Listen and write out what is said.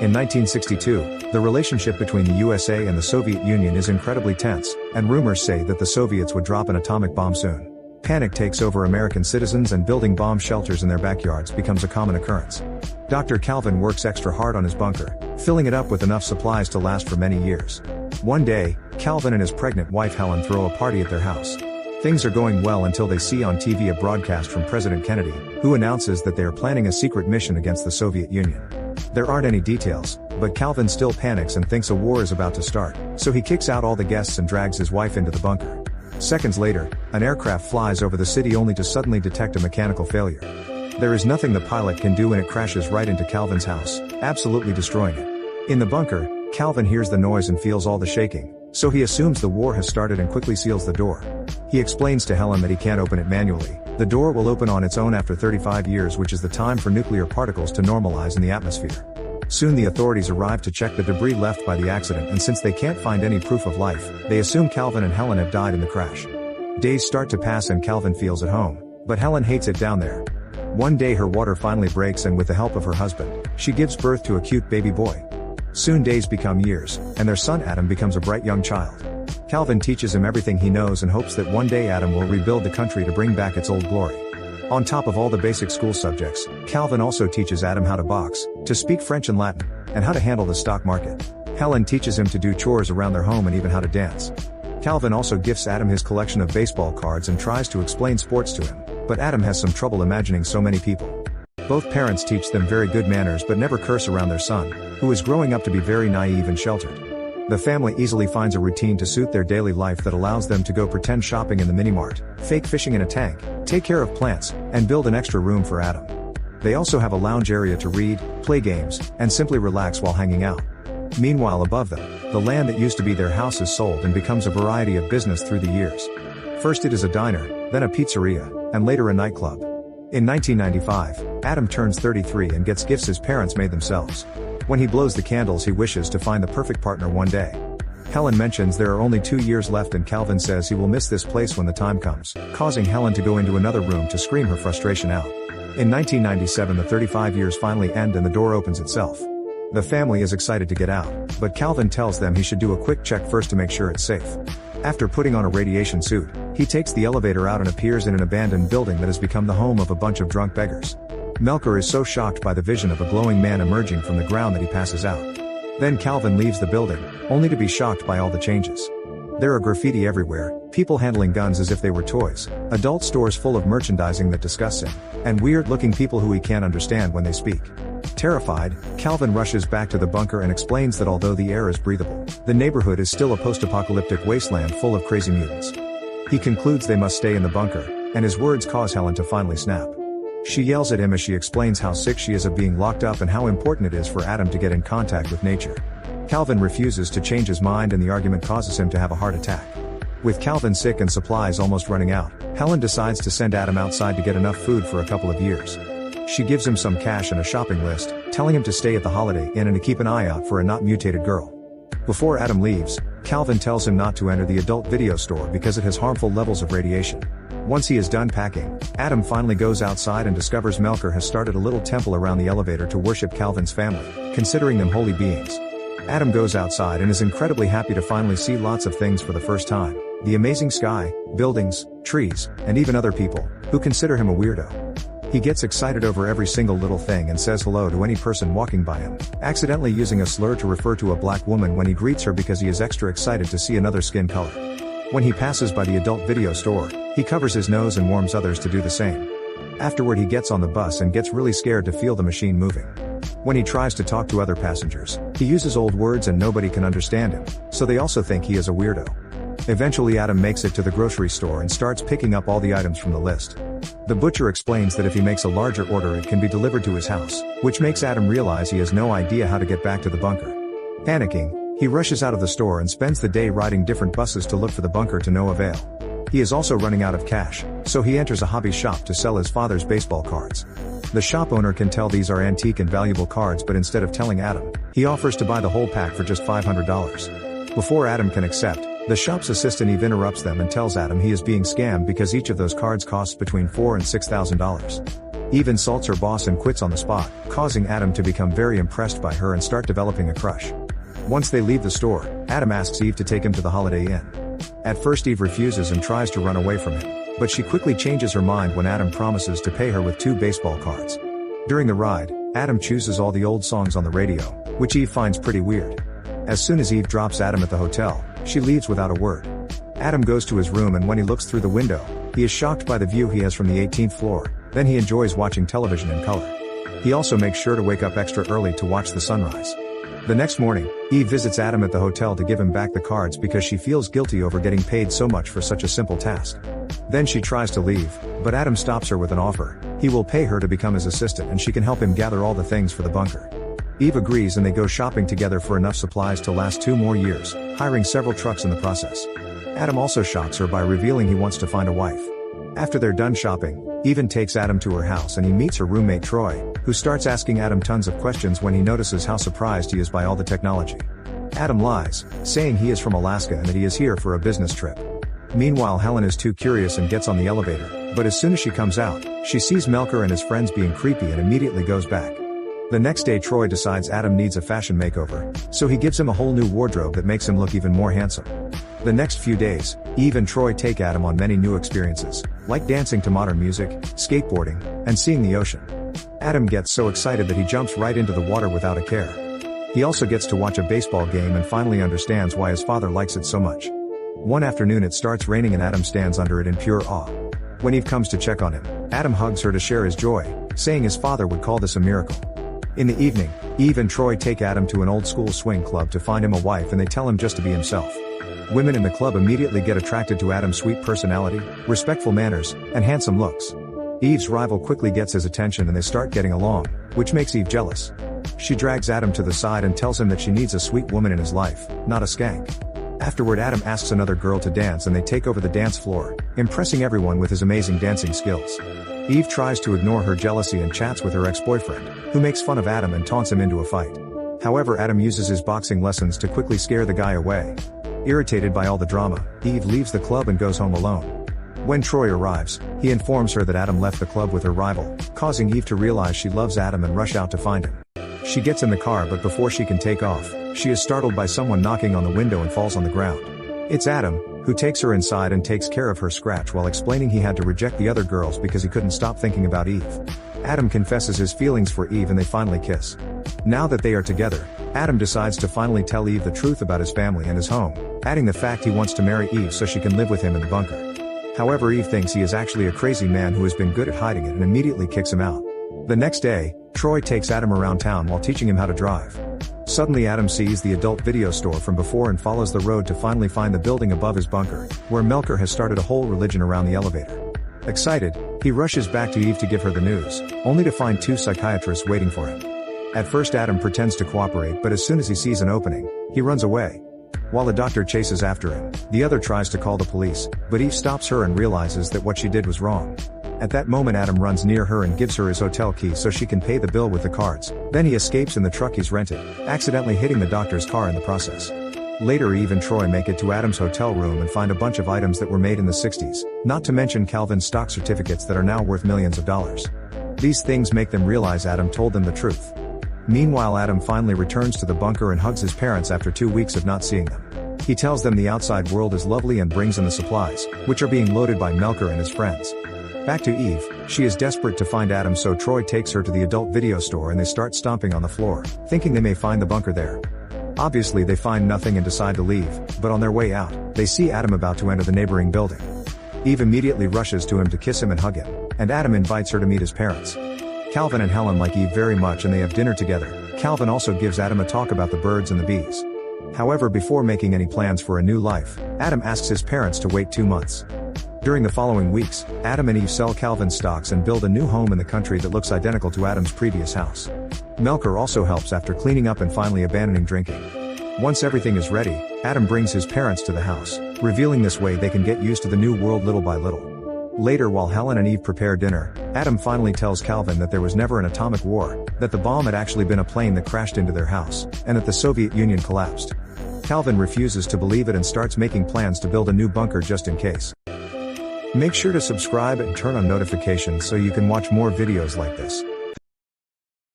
In 1962, the relationship between the USA and the Soviet Union is incredibly tense, and rumors say that the Soviets would drop an atomic bomb soon. Panic takes over American citizens and building bomb shelters in their backyards becomes a common occurrence. Dr. Calvin works extra hard on his bunker, filling it up with enough supplies to last for many years. One day, Calvin and his pregnant wife Helen throw a party at their house. Things are going well until they see on TV a broadcast from President Kennedy, who announces that they are planning a secret mission against the Soviet Union. There aren't any details, but Calvin still panics and thinks a war is about to start, so he kicks out all the guests and drags his wife into the bunker. Seconds later, an aircraft flies over the city only to suddenly detect a mechanical failure. There is nothing the pilot can do and it crashes right into Calvin's house, absolutely destroying it. In the bunker, Calvin hears the noise and feels all the shaking, so he assumes the war has started and quickly seals the door. He explains to Helen that he can't open it manually. The door will open on its own after 35 years, which is the time for nuclear particles to normalize in the atmosphere. Soon the authorities arrive to check the debris left by the accident, and since they can't find any proof of life, they assume Calvin and Helen have died in the crash. Days start to pass and Calvin feels at home, but Helen hates it down there. One day her water finally breaks and with the help of her husband, she gives birth to a cute baby boy. Soon days become years, and their son Adam becomes a bright young child. Calvin teaches him everything he knows and hopes that one day Adam will rebuild the country to bring back its old glory. On top of all the basic school subjects, Calvin also teaches Adam how to box, to speak French and Latin, and how to handle the stock market. Helen teaches him to do chores around their home and even how to dance. Calvin also gifts Adam his collection of baseball cards and tries to explain sports to him, but Adam has some trouble imagining so many people. Both parents teach them very good manners but never curse around their son, who is growing up to be very naive and sheltered. The family easily finds a routine to suit their daily life that allows them to go pretend shopping in the mini-mart, fake fishing in a tank, take care of plants, and build an extra room for Adam. They also have a lounge area to read, play games, and simply relax while hanging out. Meanwhile, above them, the land that used to be their house is sold and becomes a variety of business through the years. First it is a diner, then a pizzeria, and later a nightclub. In 1995, Adam turns 33 and gets gifts his parents made themselves. When he blows the candles, he wishes to find the perfect partner one day. Helen mentions there are only 2 years left and Calvin says he will miss this place when the time comes, causing Helen to go into another room to scream her frustration out. In 1997 the 35 years finally end and the door opens itself. The family is excited to get out, but Calvin tells them he should do a quick check first to make sure it's safe. After putting on a radiation suit, he takes the elevator out and appears in an abandoned building that has become the home of a bunch of drunk beggars. Melker is so shocked by the vision of a glowing man emerging from the ground that he passes out. Then Calvin leaves the building, only to be shocked by all the changes. There are graffiti everywhere, people handling guns as if they were toys, adult stores full of merchandising that disgusts him, and weird-looking people who he can't understand when they speak. Terrified, Calvin rushes back to the bunker and explains that although the air is breathable, the neighborhood is still a post-apocalyptic wasteland full of crazy mutants. He concludes they must stay in the bunker, and his words cause Helen to finally snap. She yells at him as she explains how sick she is of being locked up and how important it is for Adam to get in contact with nature. Calvin refuses to change his mind and the argument causes him to have a heart attack. With Calvin sick and supplies almost running out, Helen decides to send Adam outside to get enough food for a couple of years. She gives him some cash and a shopping list, telling him to stay at the Holiday Inn and to keep an eye out for a not mutated girl. Before Adam leaves, Calvin tells him not to enter the adult video store because it has harmful levels of radiation. Once he is done packing, Adam finally goes outside and discovers Melker has started a little temple around the elevator to worship Calvin's family, considering them holy beings. Adam goes outside and is incredibly happy to finally see lots of things for the first time: the amazing sky, buildings, trees, and even other people, who consider him a weirdo. He gets excited over every single little thing and says hello to any person walking by him, accidentally using a slur to refer to a black woman when he greets her because he is extra excited to see another skin color. When he passes by the adult video store, he covers his nose and warns others to do the same. Afterward he gets on the bus and gets really scared to feel the machine moving. When he tries to talk to other passengers, he uses old words and nobody can understand him, so they also think he is a weirdo. Eventually Adam makes it to the grocery store and starts picking up all the items from the list. The butcher explains that if he makes a larger order it can be delivered to his house, which makes Adam realize he has no idea how to get back to the bunker. Panicking, he rushes out of the store and spends the day riding different buses to look for the bunker to no avail. He is also running out of cash, so he enters a hobby shop to sell his father's baseball cards. The shop owner can tell these are antique and valuable cards, but instead of telling Adam, he offers to buy the whole pack for just $500. Before Adam can accept, the shop's assistant Eve interrupts them and tells Adam he is being scammed because each of those cards costs between $4,000 and $6,000. Eve insults her boss and quits on the spot, causing Adam to become very impressed by her and start developing a crush. Once they leave the store, Adam asks Eve to take him to the Holiday Inn. At first Eve refuses and tries to run away from him, but she quickly changes her mind when Adam promises to pay her with 2 baseball cards. During the ride, Adam chooses all the old songs on the radio, which Eve finds pretty weird. As soon as Eve drops Adam at the hotel, she leaves without a word. Adam goes to his room, and when he looks through the window, he is shocked by the view he has from the 18th floor. Then he enjoys watching television in color. He also makes sure to wake up extra early to watch the sunrise. The next morning, Eve visits Adam at the hotel to give him back the cards because she feels guilty over getting paid so much for such a simple task. Then she tries to leave, but Adam stops her with an offer. He will pay her to become his assistant and she can help him gather all the things for the bunker. Eve agrees and they go shopping together for enough supplies to last 2 more years, hiring several trucks in the process. Adam also shocks her by revealing he wants to find a wife. After they're done shopping, Eve takes Adam to her house and he meets her roommate Troy, who starts asking Adam tons of questions when he notices how surprised he is by all the technology. Adam lies, saying he is from Alaska and that he is here for a business trip. Meanwhile, Helen is too curious and gets on the elevator, but as soon as she comes out, she sees Melker and his friends being creepy and immediately goes back. The next day Troy decides Adam needs a fashion makeover, so he gives him a whole new wardrobe that makes him look even more handsome. The next few days, Eve and Troy take Adam on many new experiences, like dancing to modern music, skateboarding, and seeing the ocean. Adam gets so excited that he jumps right into the water without a care. He also gets to watch a baseball game and finally understands why his father likes it so much. One afternoon it starts raining and Adam stands under it in pure awe. When Eve comes to check on him, Adam hugs her to share his joy, saying his father would call this a miracle. In the evening, Eve and Troy take Adam to an old school swing club to find him a wife and they tell him just to be himself. Women in the club immediately get attracted to Adam's sweet personality, respectful manners, and handsome looks. Eve's rival quickly gets his attention and they start getting along, which makes Eve jealous. She drags Adam to the side and tells him that she needs a sweet woman in his life, not a skank. Afterward, Adam asks another girl to dance and they take over the dance floor, impressing everyone with his amazing dancing skills. Eve tries to ignore her jealousy and chats with her ex-boyfriend, who makes fun of Adam and taunts him into a fight. However, Adam uses his boxing lessons to quickly scare the guy away. Irritated by all the drama, Eve leaves the club and goes home alone. When Troy arrives, he informs her that Adam left the club with her rival, causing Eve to realize she loves Adam and rush out to find him. She gets in the car, but before she can take off, she is startled by someone knocking on the window and falls on the ground. It's Adam, who takes her inside and takes care of her scratch while explaining he had to reject the other girls because he couldn't stop thinking about Eve. Adam confesses his feelings for Eve and they finally kiss. Now that they are together, Adam decides to finally tell Eve the truth about his family and his home, adding the fact he wants to marry Eve so she can live with him in the bunker. However, Eve thinks he is actually a crazy man who has been good at hiding it and immediately kicks him out. The next day, Troy takes Adam around town while teaching him how to drive. Suddenly Adam sees the adult video store from before and follows the road to finally find the building above his bunker, where Melker has started a whole religion around the elevator. Excited, he rushes back to Eve to give her the news, only to find 2 psychiatrists waiting for him. At first Adam pretends to cooperate, but as soon as he sees an opening, he runs away. While the doctor chases after him, the other tries to call the police, but Eve stops her and realizes that what she did was wrong. At that moment Adam runs near her and gives her his hotel key so she can pay the bill with the cards. Then he escapes in the truck he's rented, accidentally hitting the doctor's car in the process. Later Eve and Troy make it to Adam's hotel room and find a bunch of items that were made in the 60s, not to mention Calvin's stock certificates that are now worth millions of dollars. These things make them realize Adam told them the truth. Meanwhile, Adam finally returns to the bunker and hugs his parents after 2 weeks of not seeing them. He tells them the outside world is lovely and brings in the supplies, which are being loaded by Melker and his friends. Back to Eve, she is desperate to find Adam, so Troy takes her to the adult video store and they start stomping on the floor, thinking they may find the bunker there. Obviously they find nothing and decide to leave, but on their way out, they see Adam about to enter the neighboring building. Eve immediately rushes to him to kiss him and hug him, and Adam invites her to meet his parents. Calvin and Helen like Eve very much and they have dinner together. Calvin also gives Adam a talk about the birds and the bees. However, before making any plans for a new life, Adam asks his parents to wait 2 months. During the following weeks, Adam and Eve sell Calvin's stocks and build a new home in the country that looks identical to Adam's previous house. Melker also helps after cleaning up and finally abandoning drinking. Once everything is ready, Adam brings his parents to the house, revealing this way they can get used to the new world little by little. Later, while Helen and Eve prepare dinner, Adam finally tells Calvin that there was never an atomic war, that the bomb had actually been a plane that crashed into their house, and that the Soviet Union collapsed. Calvin refuses to believe it and starts making plans to build a new bunker just in case. Make sure to subscribe and turn on notifications so you can watch more videos like this.